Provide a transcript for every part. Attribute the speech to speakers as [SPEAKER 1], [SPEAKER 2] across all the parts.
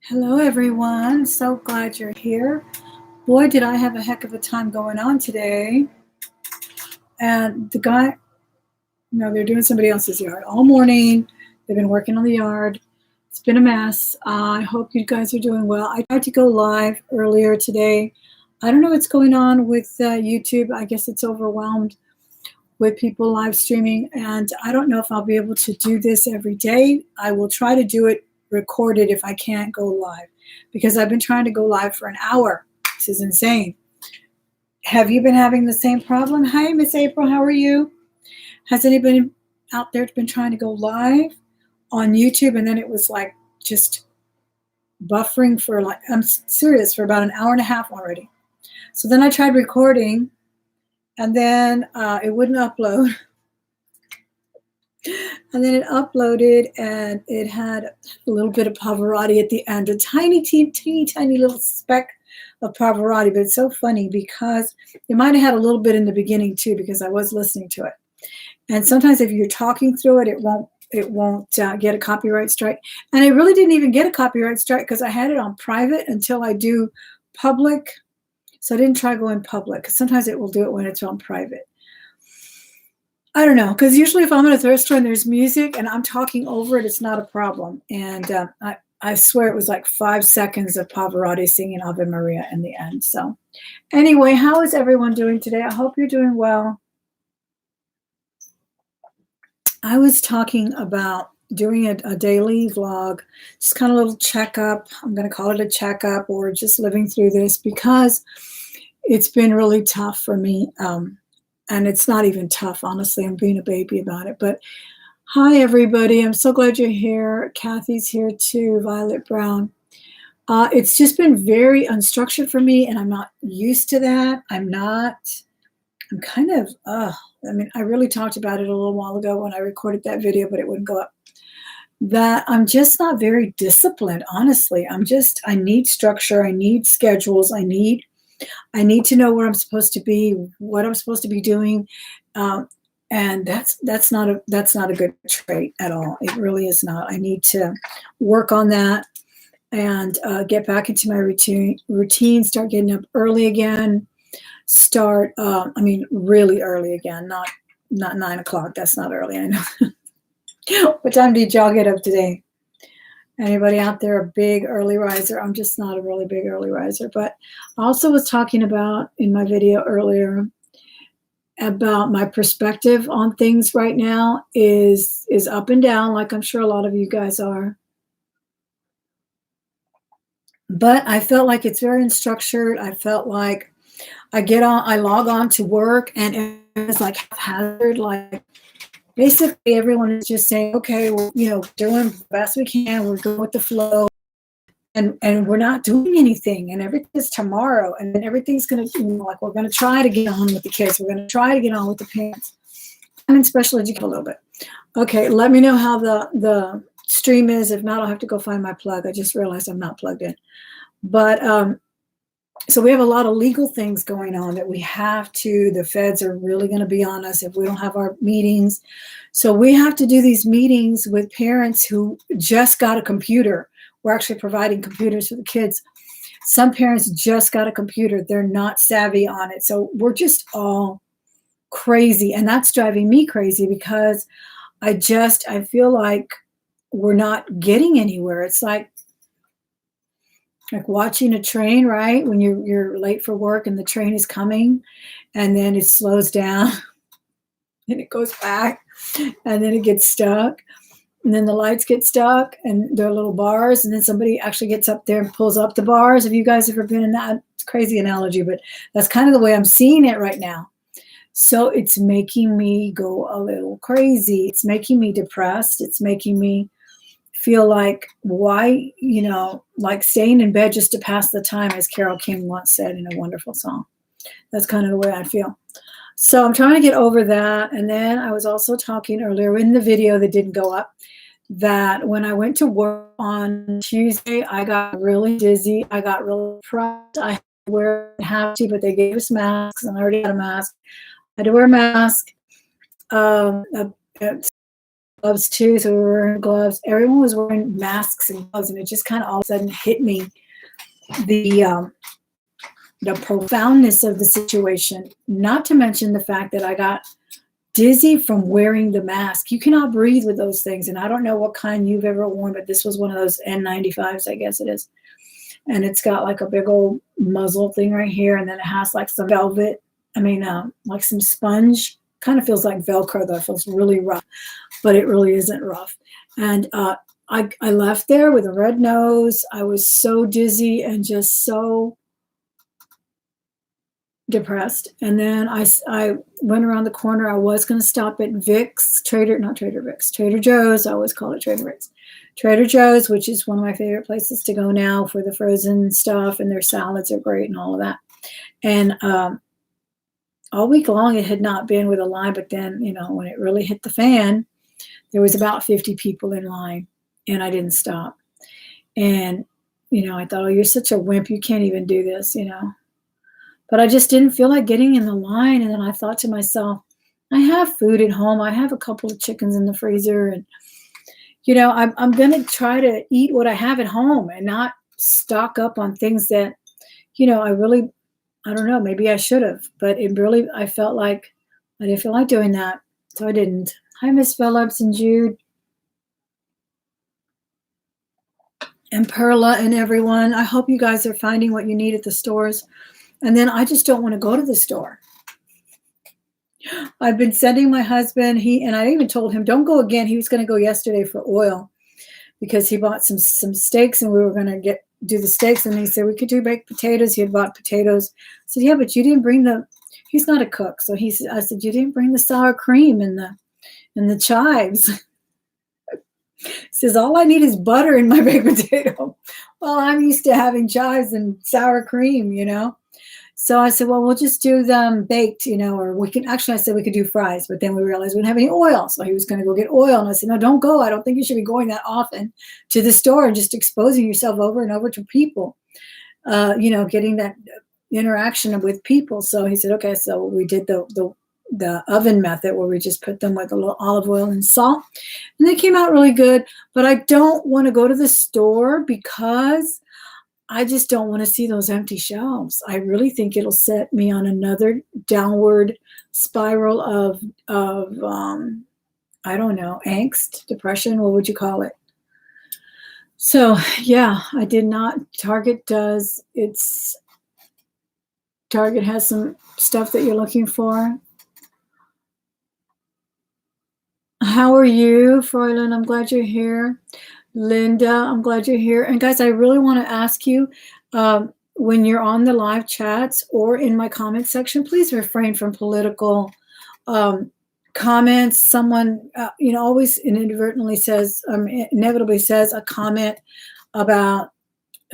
[SPEAKER 1] Hello, everyone. So glad you're here. Boy, did I have a heck of a time going on today. And the guy, they're doing somebody else's yard all morning. They've been working on the yard. It's been a mess. I hope you guys are doing well. I tried to go live earlier today. I don't know what's going on with YouTube. I guess it's overwhelmed with people live streaming. And I don't know if I'll be able to do this every day. I will try to do it recorded if I can't go live, because I've been trying to go live for an hour. This is insane. Have you been having the same problem? Hi, Miss April. How are you? Has anybody out there been trying to go live on YouTube and then it was like just buffering for I'm serious, for about an hour and a half already. So then I tried recording and then it wouldn't upload. And then it uploaded and it had a little bit of Pavarotti at the end, a tiny little speck of Pavarotti. But it's so funny because it might have had a little bit in the beginning too, because I was listening to it. And sometimes if you're talking through it, it won't get a copyright strike. And I really didn't even get a copyright strike because I had it on private until I do public. So I didn't try going public, because sometimes it will do it when it's on private. I don't know, because usually if I'm at a thrift store and there's music and I'm talking over it, it's not a problem. And I swear it was like 5 seconds of Pavarotti singing Ave Maria in the end. So anyway, how is everyone doing today? I hope you're doing well. I was talking about doing a daily vlog, just kind of a little checkup. I'm going to call it a checkup, or just living through this, because it's been really tough for me. And it's not even tough, honestly. I'm being a baby about it. But hi, everybody. I'm so glad you're here. Kathy's here too, Violet Brown. It's just been very unstructured for me, and I'm not used to that. I'm kind of, I really talked about it a little while ago when I recorded that video, but it wouldn't go up. That I'm just not very disciplined, honestly. I need structure. I need schedules. I need to know where I'm supposed to be, what I'm supposed to be doing, and that's not a good trait at all. It really is not. I need to work on that and get back into my routine. Start getting up early again. Really early again. Not 9 o'clock. That's not early. I know. What time did y'all get up today? Anybody out there a big early riser? I'm just not a really big early riser. But I also was talking about in my video earlier about my perspective on things right now is up and down, like I'm sure a lot of you guys are. But I felt like it's very unstructured. I felt like I log on to work and it's like haphazard, like basically everyone is just saying, okay, we're doing the best we can, we're going with the flow, and we're not doing anything, and everything is tomorrow, and then everything's going to like we're going to try to get on with the kids, we're going to try to get on with the parents. I'm in special education a little bit. Okay, let me know how the stream is. If not, I'll have to go find my plug. I just realized I'm not plugged in. But so we have a lot of legal things going on that we have to, the feds are really going to be on us if we don't have our meetings. So we have to do these meetings with parents who just got a computer. We're actually providing computers for the kids. Some parents just got a computer. They're not savvy on it. So we're just all crazy. And that's driving me crazy, because I feel like we're not getting anywhere. It's like watching a train, right? When you're late for work and the train is coming, and then it slows down and it goes back, and then it gets stuck, and then the lights get stuck and there are little bars, and then somebody actually gets up there and pulls up the bars. Have you guys ever been in that? It's a crazy analogy, but that's kind of the way I'm seeing it right now. So it's making me go a little crazy. It's making me depressed. It's making me feel like, why, like staying in bed just to pass the time, as Carole King once said in a wonderful song. That's kind of the way I feel. So I'm trying to get over that. And then I was also talking earlier in the video that didn't go up, that when I went to work on Tuesday, I got really dizzy. I got really depressed. I had to wear a have to, but they gave us masks, and I already had a mask. I had to wear a mask. gloves too, so we were wearing gloves. Everyone was wearing masks and gloves, and it just kind of all of a sudden hit me the the profoundness of the situation. Not to mention the fact that I got dizzy from wearing the mask. You cannot breathe with those things, and I don't know what kind you've ever worn, but this was one of those N95s, I guess it is. And it's got like a big old muzzle thing right here, and then it has like some velvet. Like some sponge. Kind of feels like Velcro though. It feels really rough, but it really isn't rough. And I left there with a red nose. I was so dizzy and just so depressed. And then I went around the corner. I was going to stop at Trader Joe's. I always call it Trader Vic's. Trader Joe's, which is one of my favorite places to go now for the frozen stuff, and their salads are great and all of that. And all week long it had not been with a line, but then, when it really hit the fan, there was about 50 people in line, and I didn't stop. And, I thought, oh, you're such a wimp. You can't even do this, But I just didn't feel like getting in the line. And then I thought to myself, I have food at home. I have a couple of chickens in the freezer. And, I'm going to try to eat what I have at home and not stock up on things that, I don't know, maybe I should have. But I felt like I didn't feel like doing that. So I didn't. Hi, Miss Phillips and Jude. And Perla and everyone. I hope you guys are finding what you need at the stores. And then I just don't want to go to the store. I've been sending my husband, and I even told him, don't go again. He was going to go yesterday for oil because he bought some steaks, and we were going to do the steaks. And he said, we could do baked potatoes. He had bought potatoes. I said, yeah, but you didn't bring he's not a cook. So I said, you didn't bring the sour cream and the chives. He says, all I need is butter in my baked potato. Well, I'm used to having chives and sour cream, So I said, well, we'll just do them baked, or I said we could do fries, but then we realized we didn't have any oil. So he was going to go get oil. And I said, no, don't go. I don't think you should be going that often to the store and just exposing yourself over and over to people, getting that interaction with people. So he said, okay. So we did the oven method where we just put them with a little olive oil and salt, and they came out really good. But I don't want to go to the store because I just don't want to see those empty shelves. I really think it'll set me on another downward spiral of I don't know, angst, depression. What would you call it? So yeah, I did not. Target has some stuff that you're looking for. How are you, Fräulein? I'm glad you're here. Linda, I'm glad you're here. And guys, I really want to ask you, when you're on the live chats or in my comment section, please refrain from political comments. Someone, always inevitably says a comment about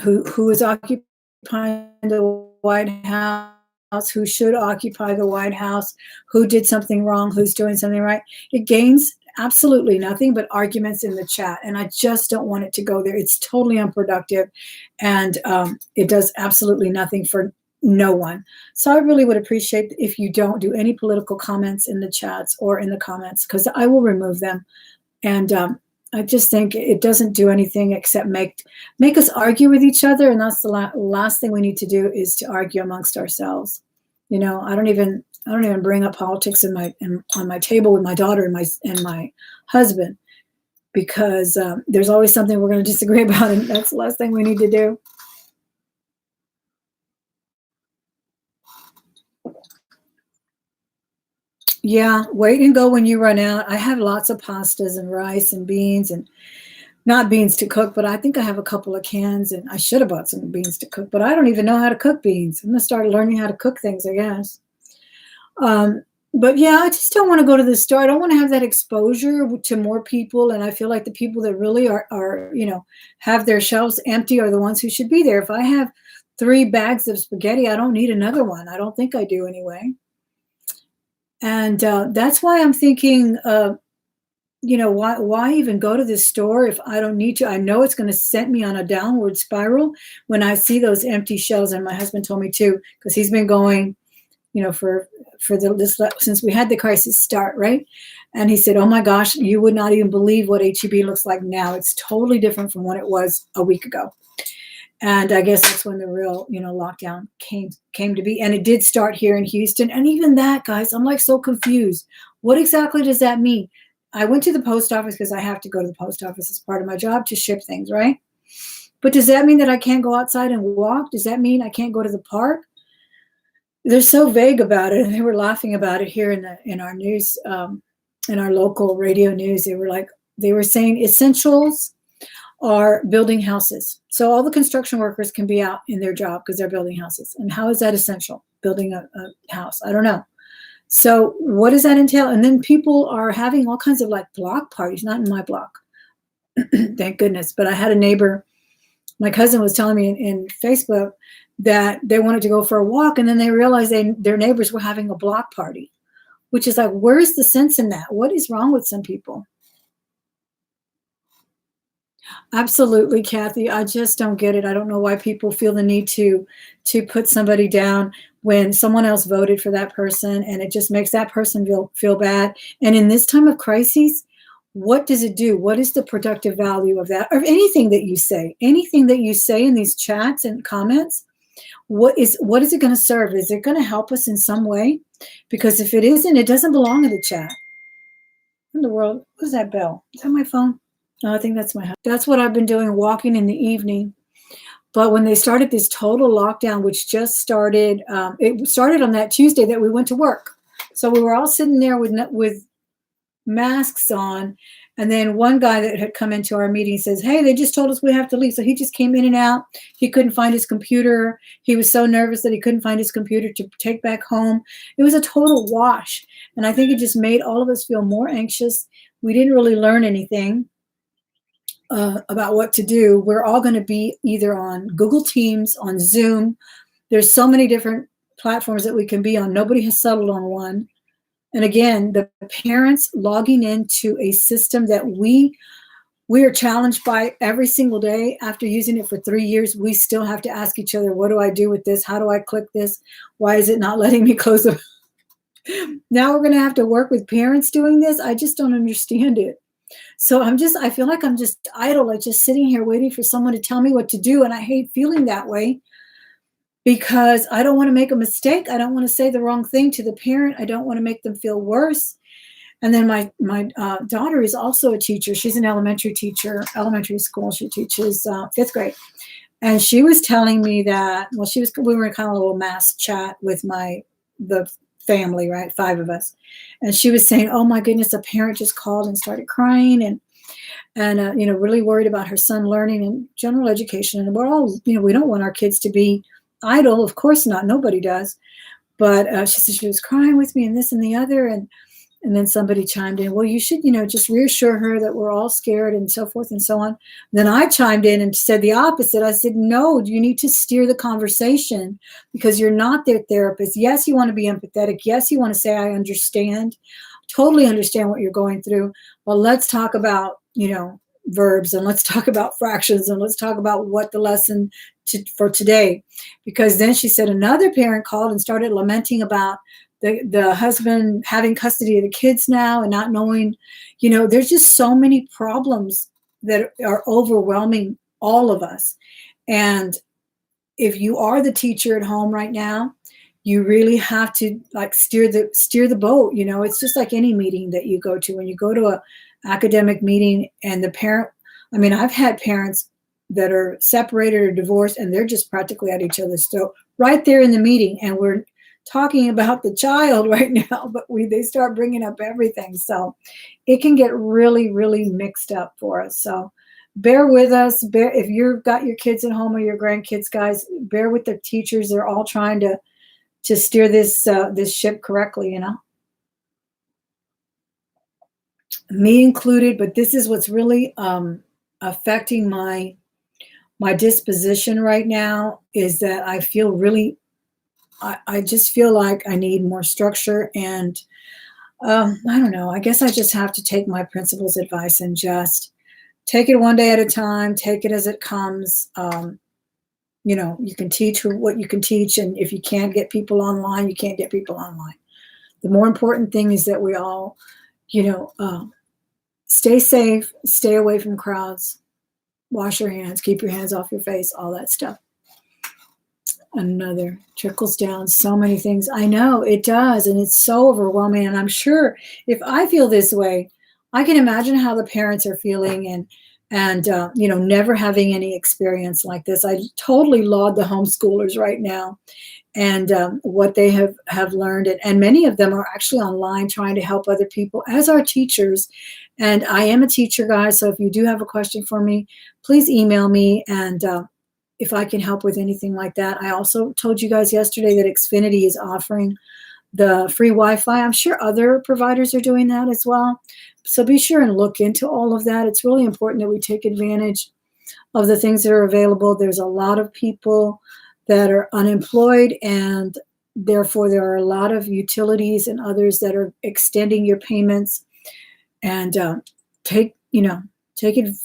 [SPEAKER 1] who is occupying the White House, who should occupy the White House, who did something wrong, who's doing something right. It gains absolutely nothing but arguments in the chat, and I just don't want it to go there. It's totally unproductive, and it does absolutely nothing for no one. So I really would appreciate if you don't do any political comments in the chats or in the comments, because I will remove them. And I just think it doesn't do anything except make us argue with each other, and that's the last thing we need to do, is to argue amongst ourselves. I don't even bring up politics on my table with my daughter and my husband, because there's always something we're going to disagree about, and that's the last thing we need to do. Yeah, wait and go when you run out. I have lots of pastas and rice and beans, and not beans to cook, but I think I have a couple of cans, and I should have bought some beans to cook, but I don't even know how to cook beans. I'm going to start learning how to cook things, I guess. But yeah, I just don't want to go to the store. I don't want to have that exposure to more people. And I feel like the people that really are have their shelves empty are the ones who should be there. If I have 3 bags of spaghetti, I don't need another one. I don't think I do anyway. And that's why I'm thinking, why even go to this store if I don't need to? I know it's going to send me on a downward spiral when I see those empty shelves. And my husband told me too, because he's been going, for since we had the crisis start, right? And he said, "Oh my gosh, you would not even believe what HEB looks like now. It's totally different from what it was a week ago." And I guess that's when the real, lockdown came to be. And it did start here in Houston. And even that, guys, I'm like so confused. What exactly does that mean? I went to the post office because I have to go to the post office as part of my job to ship things, right? But does that mean that I can't go outside and walk? Does that mean I can't go to the park? They're so vague about it, and they were laughing about it here in our news, in our local radio news. They were saying essentials are building houses. So all the construction workers can be out in their job because they're building houses. And how is that essential? Building a house? I don't know. So what does that entail? And then people are having all kinds of like block parties, not in my block, thank goodness. But I had a neighbor, my cousin was telling me in Facebook that they wanted to go for a walk, and then they realized their neighbors were having a block party, which is like, where's the sense in that? What is wrong with some people? Absolutely, Kathy. I just don't get it. I don't know why people feel the need to put somebody down when someone else voted for that person, and it just makes that person feel bad. And in this time of crises, what does it do? What is the productive value of that? Or anything that you say? Anything that you say in these chats and comments, what is it going to serve? Is it going to help us in some way? Because if it isn't, it doesn't belong in the chat. What in the world? What's that bell? Is that my phone? No, I think that's my house. That's what I've been doing, walking in the evening. But when they started this total lockdown, which just started, it started on that Tuesday that we went to work. So we were all sitting there with masks on. And then one guy that had come into our meeting says, "Hey, they just told us we have to leave." So he just came in and out. He couldn't find his computer. He was so nervous that he couldn't find his computer to take back home. It was a total wash. And I think it just made all of us feel more anxious. We didn't really learn anything about what to do. We're all going to be either on Google Teams, on Zoom. There's so many different platforms that we can be on. Nobody has settled on one. And again, the parents logging into a system that we are challenged by every single day. After using it for 3 years, we still have to ask each other, what do I do with this? How do I click this? Why is it not letting me close it? Now we're going to have to work with parents doing this. I just don't understand it. So I feel like I'm just idle, like just sitting here waiting for someone to tell me what to do. And I hate feeling that way because I don't want to make a mistake. I don't want to say the wrong thing to the parent. I don't want to make them feel worse. And then my daughter is also a teacher. She's an elementary teacher, elementary school. She teaches 5th grade. And she was telling me that, we were in kind of a little mass chat with the family, right? 5 of us. And she was saying, "Oh my goodness, a parent just called and started crying and really worried about her son learning in general education. And we're all, we don't want our kids to be idle. Of course not. Nobody does." But she said she was crying with me and this and the other. And then somebody chimed in, "Well, you should, just reassure her that we're all scared," and so forth and so on. And then I chimed in and said the opposite. I said, "No, you need to steer the conversation because you're not their therapist. Yes, you want to be empathetic. Yes, you want to say, I understand, totally understand what you're going through. But let's talk about, verbs, and let's talk about fractions, and let's talk about what the lesson for today." Because then she said another parent called and started lamenting about the husband having custody of the kids now and not knowing, there's just so many problems that are overwhelming all of us. And if you are the teacher at home right now, you really have to steer the boat. It's just like any meeting that you go to. When you go to a academic meeting and the parent, I've had parents that are separated or divorced and they're just practically at each other's throat right there in the meeting. And we're talking about the child right now, but they start bringing up everything. So it can get really, really mixed up for us. So bear with us. If you've got your kids at home or your grandkids, guys, bear with the teachers. They're all trying to steer this ship correctly, me included. But this is what's really affecting my disposition right now, is that I feel really, I just feel like I need more structure. And I don't know, I guess I just have to take my principal's advice and just take it one day at a time, take it as it comes. You can teach what you can teach. And if you can't get people online, you can't get people online. The more important thing is that we all, you know, stay safe, stay away from crowds, wash your hands, keep your hands off your face, all that stuff. Another trickles down so many things. I know it does, and it's so overwhelming. And I'm sure if I feel this way, I can imagine how the parents are feeling, and you know, never having any experience like this. I totally laud the homeschoolers right now, and what they have learned, and many of them are actually online trying to help other people as our teachers. And I am a teacher, guys, so if you do have a question for me, please email me, and if I can help with anything like that. I also told you guys yesterday that Xfinity is offering the free Wi-Fi. I'm sure other providers are doing that as well. So be sure and look into all of that. It's really important that we take advantage of the things that are available. There's a lot of people that are unemployed, and therefore there are a lot of utilities and others that are extending your payments. And take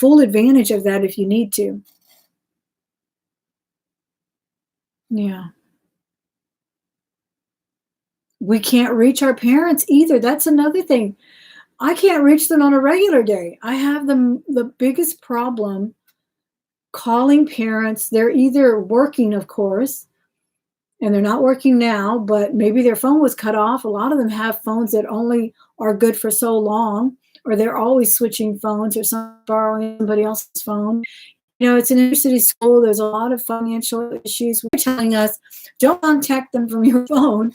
[SPEAKER 1] full advantage of that if you need to. Yeah. We can't reach our parents either. That's another thing. I can't reach them on a regular day. I have the biggest problem calling parents. They're either working, of course, and they're not working now, but maybe their phone was cut off. A lot of them have phones that only are good for so long, or they're always switching phones, or borrowing somebody else's phone. You know, it's an inner city school. There's a lot of financial issues. We're telling us, don't contact them from your phone,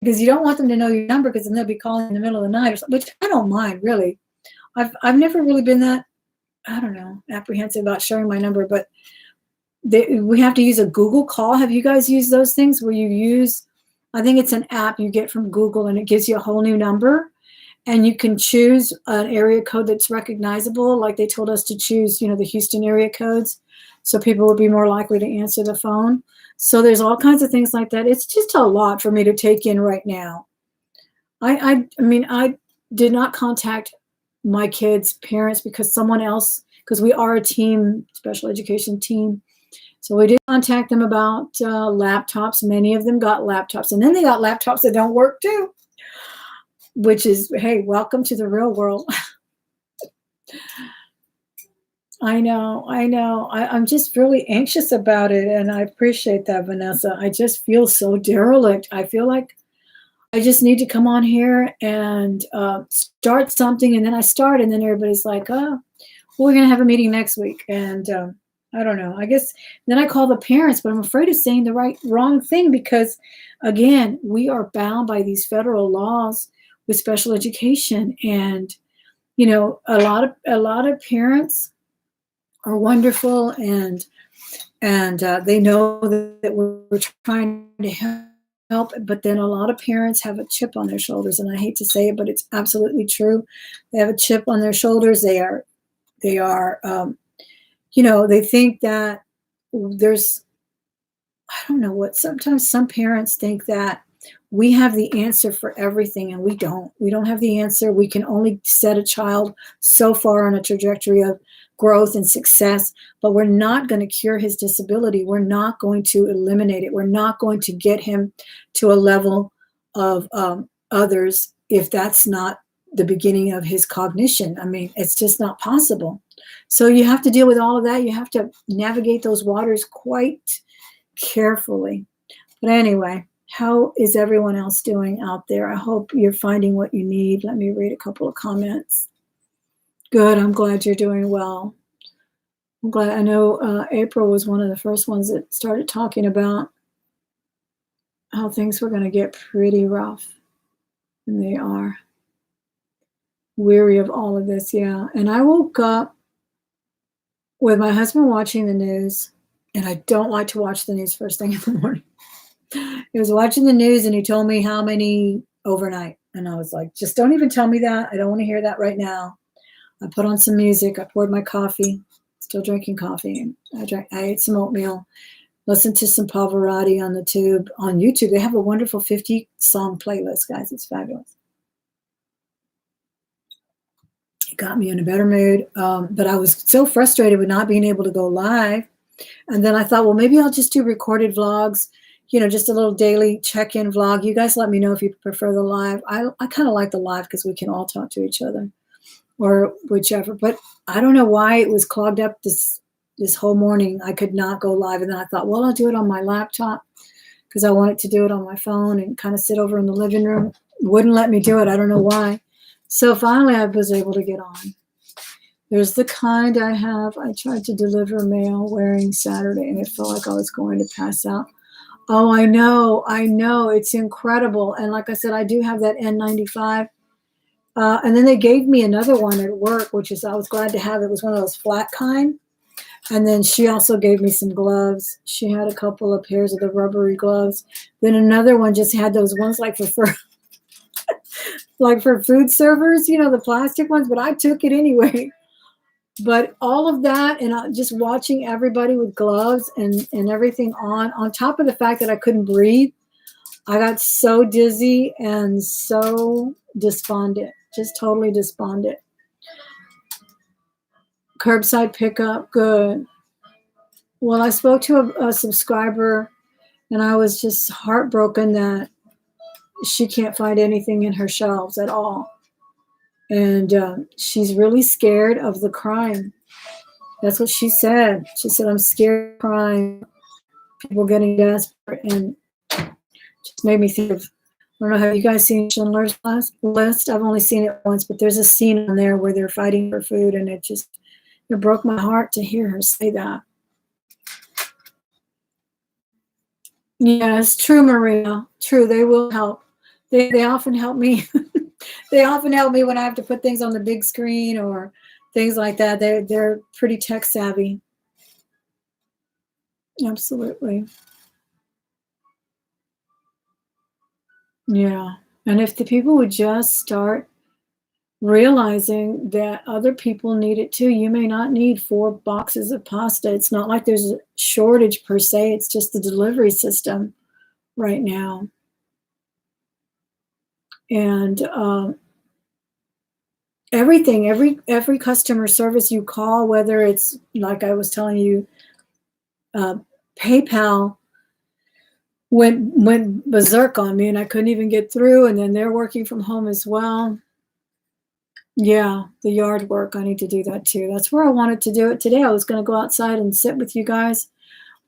[SPEAKER 1] because you don't want them to know your number, because then they'll be calling in the middle of the night or something, which I don't mind, really. I've never really been that, I don't know, apprehensive about sharing my number, but we have to use a Google call. Have you guys used those things where you use, I think it's an app you get from Google, and it gives you a whole new number, and you can choose an area code that's recognizable, like they told us to choose, you know, the Houston area codes, so people would be more likely to answer the phone. So there's all kinds of things like that. It's just a lot for me to take in right now. I mean, I did not contact my kids' parents because someone else, because we are a team, special education team. So we did contact them about laptops. Many of them got laptops, and then they got laptops that don't work too, which is, hey, welcome to the real world. I know. I'm just really anxious about it, and I appreciate that, Vanessa. I just feel so derelict. I feel like I just need to come on here and start something, and then I start, and then everybody's like, oh, we're going to have a meeting next week. And I don't know. I guess then I call the parents, but I'm afraid of saying the wrong thing, because, again, we are bound by these federal laws with special education. And, you know, a lot of parents are wonderful, and they know that we're trying to help, but then a lot of parents have a chip on their shoulders, and I hate to say it, but it's absolutely true. They have a chip on their shoulders. They are you know, they think that there's, I don't know what, sometimes some parents think that we have the answer for everything, and we don't have the answer. We can only set a child so far on a trajectory of growth and success, but we're not going to cure his disability. We're not going to eliminate it. We're not going to get him to a level of others if that's not the beginning of his cognition. I mean, it's just not possible. So you have to deal with all of that. You have to navigate those waters quite carefully. But anyway, how is everyone else doing out there? I hope you're finding what you need. Let me read a couple of comments. Good. I'm glad you're doing well. I'm glad. I know April was one of the first ones that started talking about how things were going to get pretty rough. And they are. Weary of all of this, yeah. And I woke up with my husband watching the news, and I don't like to watch the news first thing in the morning. He was watching the news, and he told me how many overnight. And I was like, just don't even tell me that. I don't want to hear that right now. I put on some music. I poured my coffee, still drinking coffee. And I ate some oatmeal, listened to some Pavarotti on YouTube. They have a wonderful 50-song playlist, guys. It's fabulous. It got me in a better mood. But I was so frustrated with not being able to go live. And then I thought, well, maybe I'll just do recorded vlogs, just a little daily check-in vlog. You guys let me know if you prefer the live. I kind of like the live because we can all talk to each other or whichever. But I don't know why it was clogged up this whole morning. I could not go live. And then I thought, well, I'll do it on my laptop because I wanted to do it on my phone and kind of sit over in the living room. Wouldn't let me do it. I don't know why. So finally I was able to get on. There's the kind I have. I tried to deliver mail wearing Saturday and it felt like I was going to pass out. Oh, I know. It's incredible. And like I said, I do have that N95. And then they gave me another one at work, which is I was glad to have. It was one of those flat kind. And then she also gave me some gloves. She had a couple of pairs of the rubbery gloves. Then another one just had those ones like for like for food servers, the plastic ones, but I took it anyway. But all of that and just watching everybody with gloves and everything on top of the fact that I couldn't breathe, I got so dizzy and so despondent, just totally despondent. Curbside pickup, good. Well, I spoke to a subscriber and I was just heartbroken that she can't find anything in her shelves at all. And she's really scared of the crime. That's what she said. She said, I'm scared of crime, people getting desperate, and just made me think of, I don't know, have you guys seen Schindler's List? I've only seen it once, but there's a scene on there where they're fighting for food, and it broke my heart to hear her say that. Yes, true, Maria. True, they will help. They often help me. They often help me when I have to put things on the big screen or things like that. They're pretty tech savvy. Absolutely. Yeah. And if the people would just start realizing that other people need it too. You may not need 4 boxes of pasta. It's not like there's a shortage per se. It's just the delivery system right now. And everything, every customer service you call, whether it's like I was telling you, PayPal went berserk on me and I couldn't even get through. And then they're working from home as well. Yeah, the yard work. I need to do that too. That's where I wanted to do it today. I was going to go outside and sit with you guys,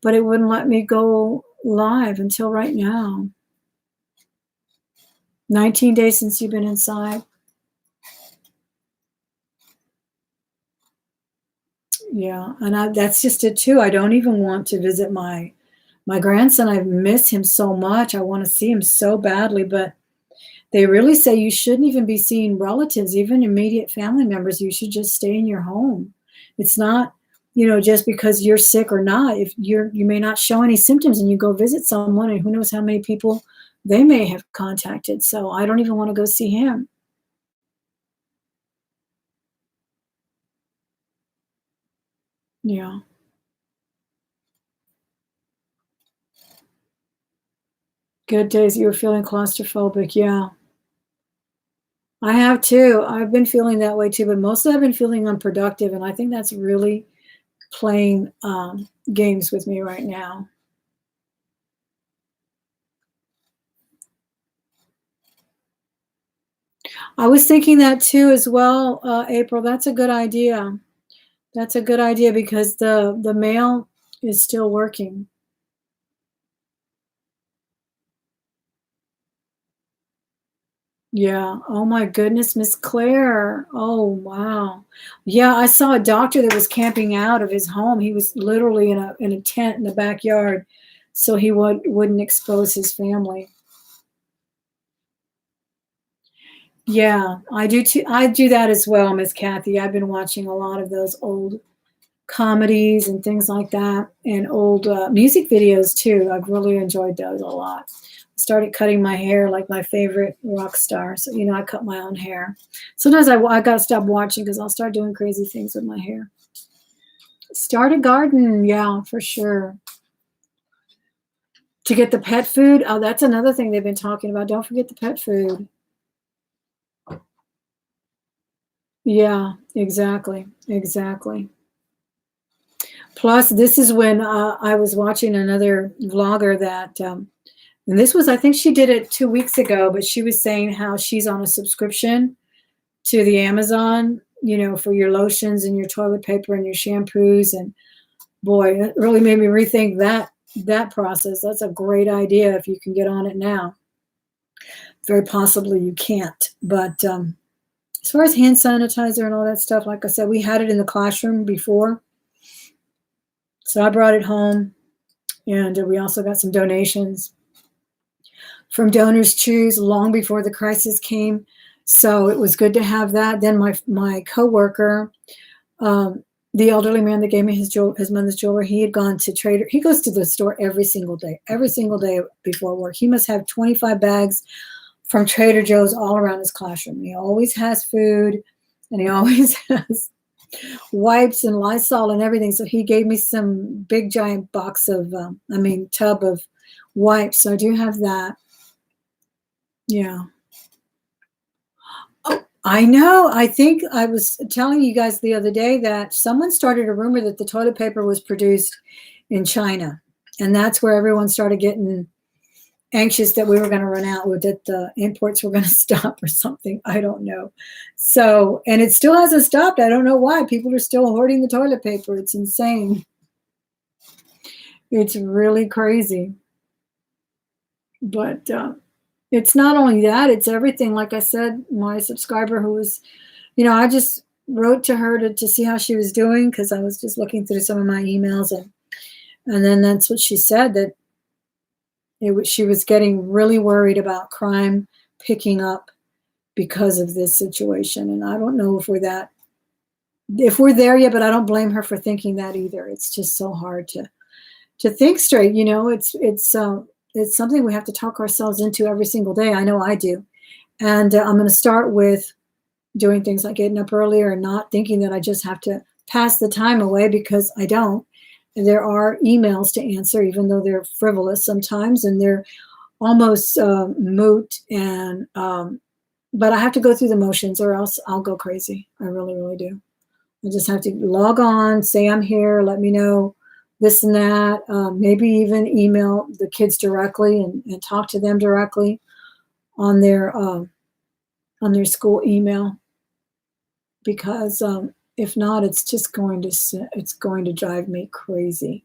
[SPEAKER 1] but it wouldn't let me go live until right now. 19 days since you've been inside. Yeah, and that's just it too. I don't even want to visit my grandson. I miss him so much. I want to see him so badly, but they really say you shouldn't even be seeing relatives, even immediate family members. You should just stay in your home. It's not, just because you're sick or not. If you may not show any symptoms and you go visit someone, and who knows how many people they may have contacted. So I don't even want to go see him. Yeah. Good days you were feeling claustrophobic. Yeah. I have too. I've been feeling that way too, but mostly I've been feeling unproductive, and I think that's really playing games with me right now. I was thinking that too as well, April. That's a good idea. That's a good idea because the mail is still working. Yeah. Oh my goodness, Miss Claire. Oh wow. Yeah, I saw a doctor that was camping out of his home. He was literally in a tent in the backyard, so he wouldn't expose his family. Yeah, I do too. I do that as well, Miss Kathy. I've been watching a lot of those old comedies and things like that, and old music videos too. I've really enjoyed those a lot. Started cutting my hair like my favorite rock star. So, I cut my own hair. Sometimes I got to stop watching because I'll start doing crazy things with my hair. Start a garden. Yeah, for sure. To get the pet food. Oh, that's another thing they've been talking about. Don't forget the pet food. Yeah, exactly. Exactly. Plus, this is when I was watching another vlogger that, and this was, I think she did it 2 weeks ago, but she was saying how she's on a subscription to the Amazon, for your lotions and your toilet paper and your shampoos. And boy, it really made me rethink that process. That's a great idea if you can get on it now. Very possibly you can't. But as far as hand sanitizer and all that stuff, like I said, we had it in the classroom before. So I brought it home, and we also got some donations from Donors Choose long before the crisis came. So it was good to have that. Then my coworker, the elderly man that gave me his mother's jewelry, he had gone to Trader. He goes to the store every single day before work. He must have 25 bags from Trader Joe's all around his classroom. He always has food, and he always has wipes and Lysol and everything. So he gave me some big giant box of, tub of wipes. So I do have that. Yeah. Oh, I know. I think I was telling you guys the other day that someone started a rumor that the toilet paper was produced in China. And that's where everyone started getting anxious that we were going to run out, or that the imports were going to stop or something. I don't know. So, and it still hasn't stopped. I don't know why. People are still hoarding the toilet paper. It's insane. It's really crazy. But it's not only that, it's everything. Like I said, my subscriber who was, I just wrote to her to see how she was doing, because I was just looking through some of my emails, and then that's what she said, that she was getting really worried about crime picking up because of this situation. And I don't know if we're there yet, but I don't blame her for thinking that either. It's just so hard to think straight. It's something we have to talk ourselves into every single day. I know I do. And I'm going to start with doing things like getting up earlier and not thinking that I just have to pass the time away, because I don't. There are emails to answer, even though they're frivolous sometimes, and they're almost moot. And but I have to go through the motions, or else I'll go crazy. I really, really do. I just have to log on, say I'm here, let me know this and that. Maybe even email the kids directly and talk to them directly on their school email, because if not, it's going to drive me crazy.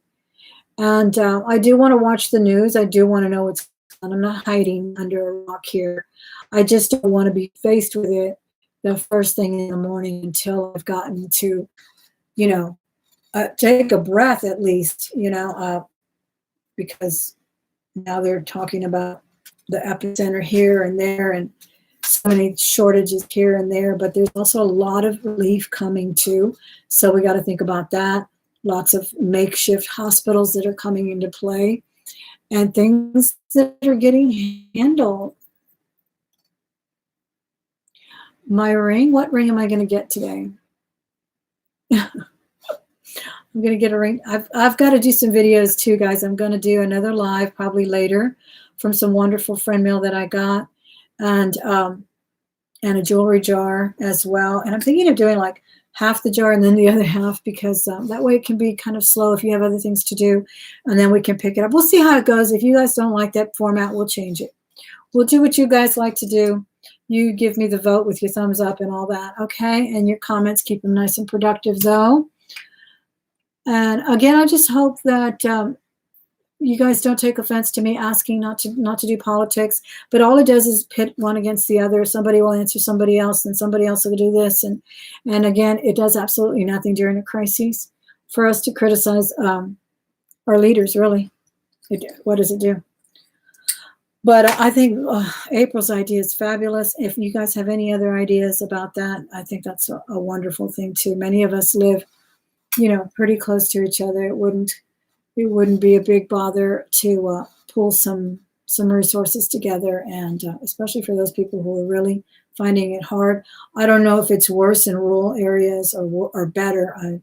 [SPEAKER 1] And I do want to watch the news. I do want to know what's going on. I'm not hiding under a rock here. I just don't want to be faced with it the first thing in the morning until I've gotten to, take a breath at least, because now they're talking about the epicenter here and there, and so many shortages here and there, but there's also a lot of relief coming too. So we got to think about that. Lots of makeshift hospitals that are coming into play, and things that are getting handled. My ring, what ring am I going to get today? I'm going to get a ring. I've got to do some videos too, guys. I'm going to do another live probably later from some wonderful friend mail that I got, and a jewelry jar as well. And I'm thinking of doing like half the jar and then the other half, because that way it can be kind of slow if you have other things to do, and then we can pick it up. We'll see how it goes. If you guys don't like that format, we'll change it. We'll do what you guys like to do. You give me the vote with your thumbs up and all that, okay? And your comments, keep them nice and productive though. And again, I just hope that you guys don't take offense to me asking not to do politics, but all it does is pit one against the other. Somebody will answer somebody else, and somebody else will do this. And again, it does absolutely nothing during a crisis for us to criticize our leaders, really. What does it do? But I think April's idea is fabulous. If you guys have any other ideas about that, I think that's a wonderful thing too. Many of us live, pretty close to each other. It wouldn't be a big bother to pull some resources together, and especially for those people who are really finding it hard. I don't know if it's worse in rural areas or better. I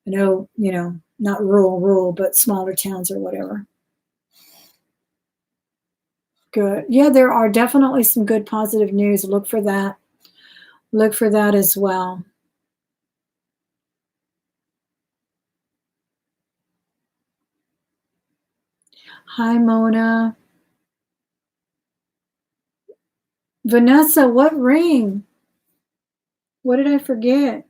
[SPEAKER 1] know, not rural, but smaller towns or whatever. Good. Yeah, there are definitely some good positive news. Look for that. Look for that as well. Hi, Mona. Vanessa, what ring? What did I forget?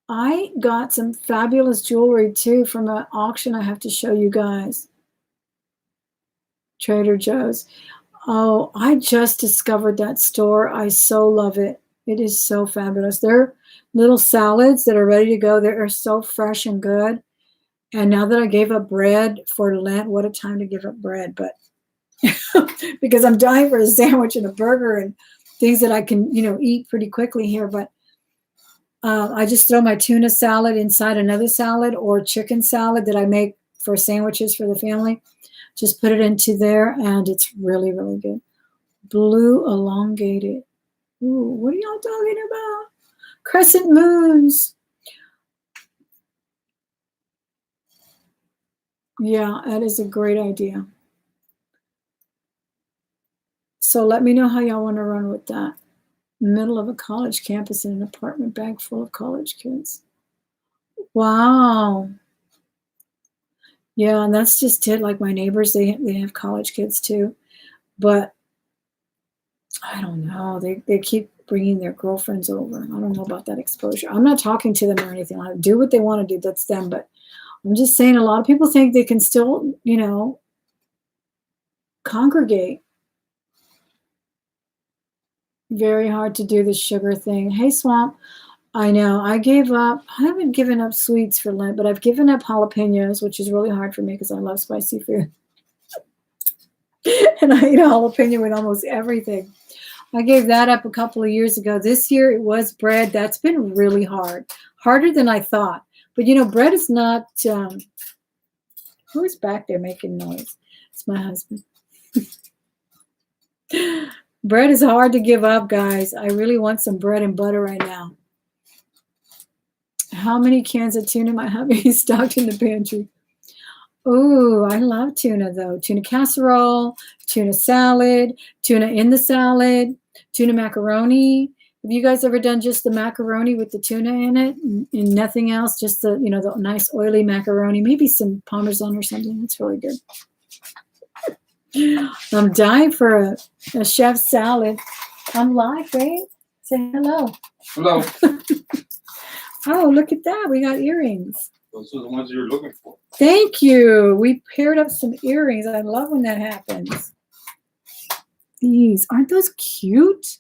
[SPEAKER 1] I got some fabulous jewelry too from an auction I have to show you guys. Trader Joe's. Oh, I just discovered that store. I so love it. It is so fabulous. Their little salads that are ready to go, they are so fresh and good. And now that I gave up bread for Lent, what a time to give up bread. But because I'm dying for a sandwich and a burger and things that I can, eat pretty quickly here. But I just throw my tuna salad inside another salad or chicken salad that I make for sandwiches for the family. Just put it into there, and it's really, really good. Blue elongated. Ooh, what are y'all talking about? Crescent moons. Yeah, that is a great idea. So let me know how y'all want to run with that. Middle of a college campus in an apartment bag full of college kids. Wow. Yeah, and that's just it. Like my neighbors, they have college kids too. But I don't know. They keep bringing their girlfriends over. I don't know about that exposure. I'm not talking to them or anything. I do what they want to do. That's them. But I'm just saying a lot of people think they can still, congregate. Very hard to do the sugar thing. Hey, Swamp. I know. I gave up. I haven't given up sweets for Lent, but I've given up jalapenos, which is really hard for me because I love spicy food. And I eat a jalapeno with almost everything. I gave that up a couple of years ago. This year it was bread. That's been really hard. Harder than I thought. But bread is not who's back there making noise? It's my husband. Bread is hard to give up, guys. I really want some bread and butter right now. How many cans of tuna might hubby stocked in the pantry? Oh, I love tuna though. Tuna casserole, tuna salad, tuna in the salad, tuna macaroni. Have you guys ever done just the macaroni with the tuna in it and nothing else? Just the, the nice oily macaroni, maybe some Parmesan or something. It's really good. I'm dying for a chef's salad. I'm live, right? Say hello.
[SPEAKER 2] Hello.
[SPEAKER 1] Oh, look at that. We got earrings.
[SPEAKER 2] Those are the ones you were looking for.
[SPEAKER 1] Thank you. We paired up some earrings. I love when that happens. These, aren't those cute?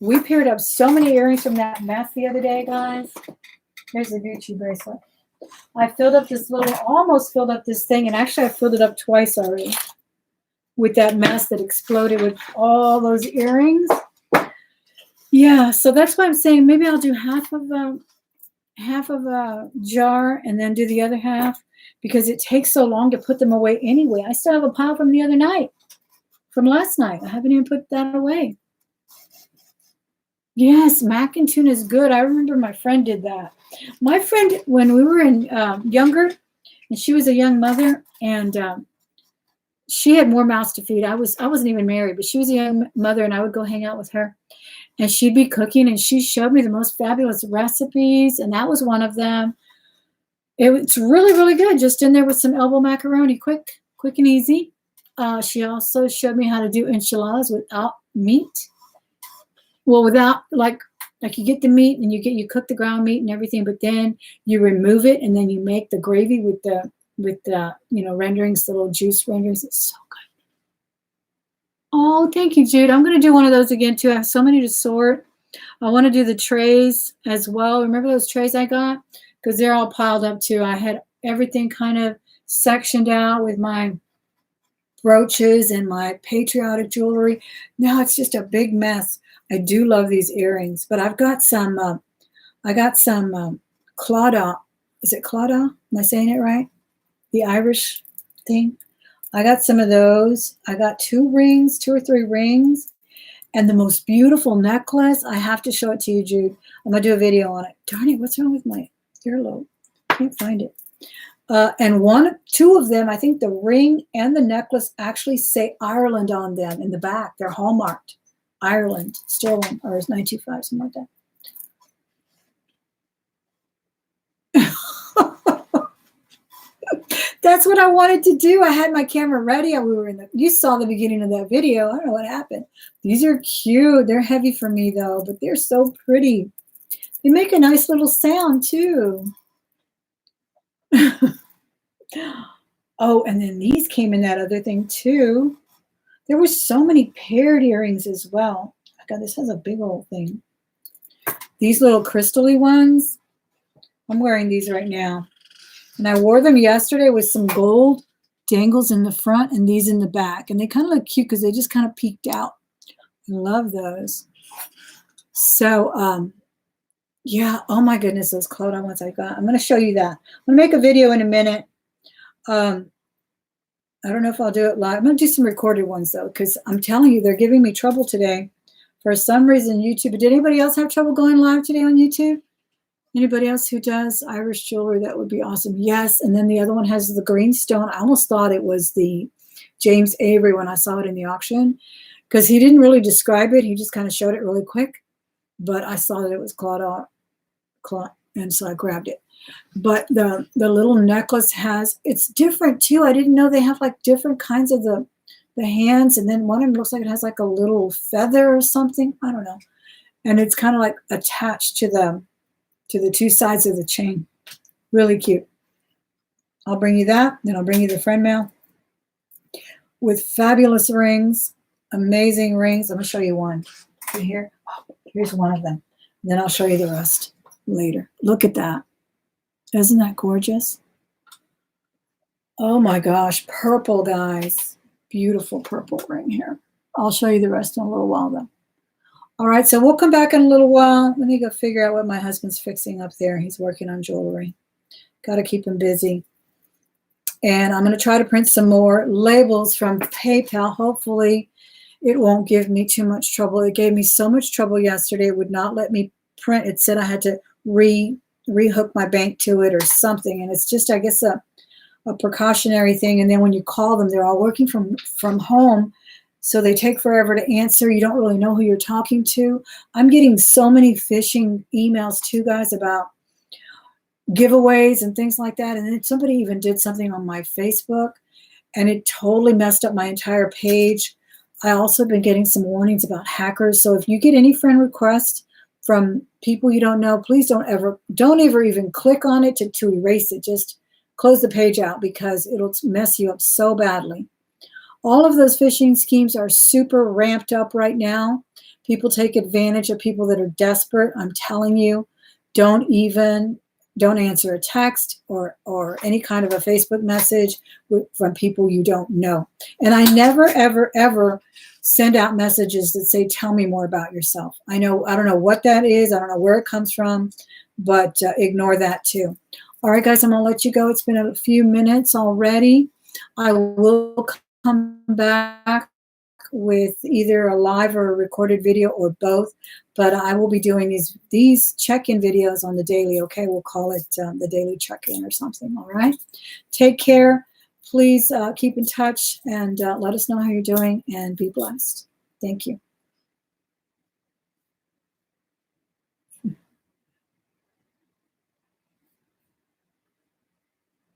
[SPEAKER 1] We paired up so many earrings from that mess the other day, guys. Here's the Gucci bracelet. I almost filled up this thing, and actually I filled it up twice already with that mess that exploded with all those earrings. Yeah, so that's why I'm saying maybe I'll do half of a jar and then do the other half because it takes so long to put them away anyway. I still have a pile from the other night, from last night. I haven't even put that away. Yes, mac and tuna is good. I remember my friend did that. My friend, when we were younger, and she was a young mother, and she had more mouths to feed. I wasn't even married, but she was a young mother, and I would go hang out with her. And she'd be cooking, and she showed me the most fabulous recipes, and that was one of them. It's really, really good, just in there with some elbow macaroni, quick and easy. She also showed me how to do enchiladas without meat. Well, without like you get the meat and you cook the ground meat and everything, but then you remove it and then you make the gravy with the renderings, the little juice renderings. It's so good. Oh, thank you, Jude. I'm going to do one of those again, too. I have so many to sort. I want to do the trays as well. Remember those trays I got? Because they're all piled up, too. I had everything kind of sectioned out with my brooches and my patriotic jewelry. Now it's just a big mess. I do love these earrings, but I've got some, Clauda. Is it Clauda? Am I saying it right? The Irish thing. I got some of those. I got 2 or 3 rings and the most beautiful necklace. I have to show it to you, Jude. I'm going to do a video on it. Darn it, what's wrong with my earlobe? I can't find it. And 2 of them, I think the ring and the necklace actually say Ireland on them in the back. They're hallmarked. Ireland, sterling, or is 925, something like that. That's what I wanted to do. I had my camera ready. We were you saw the beginning of that video. I don't know what happened. These are cute. They're heavy for me though, but they're so pretty. They make a nice little sound too. Oh, and then these came in that other thing too. There were so many paired earrings as well. Oh God, this has a big old thing. These little crystal-y ones. I'm wearing these right now. And I wore them yesterday with some gold dangles in the front and these in the back. And they kind of look cute because they just kind of peeked out. I love those. So, yeah. Oh my goodness, those clothing ones I got. I'm going to show you that. I'm going to make a video in a minute. I don't know if I'll do it live. I'm going to do some recorded ones though, because I'm telling you, they're giving me trouble today. For some reason, YouTube. Did anybody else have trouble going live today on YouTube? Anybody else who does Irish jewelry? That would be awesome. Yes. And then the other one has the green stone. I almost thought it was the James Avery when I saw it in the auction, because he didn't really describe it. He just kind of showed it really quick. But I saw that it was clawed, and so I grabbed it. But the little necklace it's different too. I didn't know they have like different kinds of the hands. And then one of them looks like it has like a little feather or something. I don't know. And it's kind of like attached to the two sides of the chain. Really cute. I'll bring you that. Then I'll bring you the friend mail with fabulous rings, amazing rings. I'm going to show you one. See here? Oh, here's one of them. And then I'll show you the rest later. Look at that. Isn't that gorgeous? Oh my gosh. Purple, guys. Beautiful purple ring here. I'll show you the rest in a little while though. All right, so we'll come back in a little while. Let me go figure out what my husband's fixing up there. He's working on jewelry. Got to keep him busy. And I'm going to try to print some more labels from PayPal. Hopefully, it won't give me too much trouble. It gave me so much trouble yesterday. It would not let me print. It said I had to rehook my bank to it or something. And it's just, I guess, a precautionary thing. And then when you call them, they're all working from home. So they take forever to answer. You don't really know who you're talking to. I'm getting so many phishing emails too, guys, about giveaways and things like that. And then somebody even did something on my Facebook, and it totally messed up my entire page. I also been getting some warnings about hackers. So if you get any friend requests from people you don't know, please don't ever even click on it to erase it. Just close the page out because it'll mess you up so badly. All of those phishing schemes are super ramped up right now. People take advantage of people that are desperate. I'm telling you, don't answer a text or any kind of a Facebook message from people you don't know. And I never, ever, ever send out messages that say, tell me more about yourself. I don't know what that is. I don't know where it comes from, but ignore that too. All right, guys, I'm going to let you go. It's been a few minutes already. I will come back with either a live or a recorded video or both, but I will be doing these check-in videos on the daily. Okay, we'll call it the daily check-in or something. All right, take care. Please keep in touch and let us know how you're doing, and be blessed. Thank you.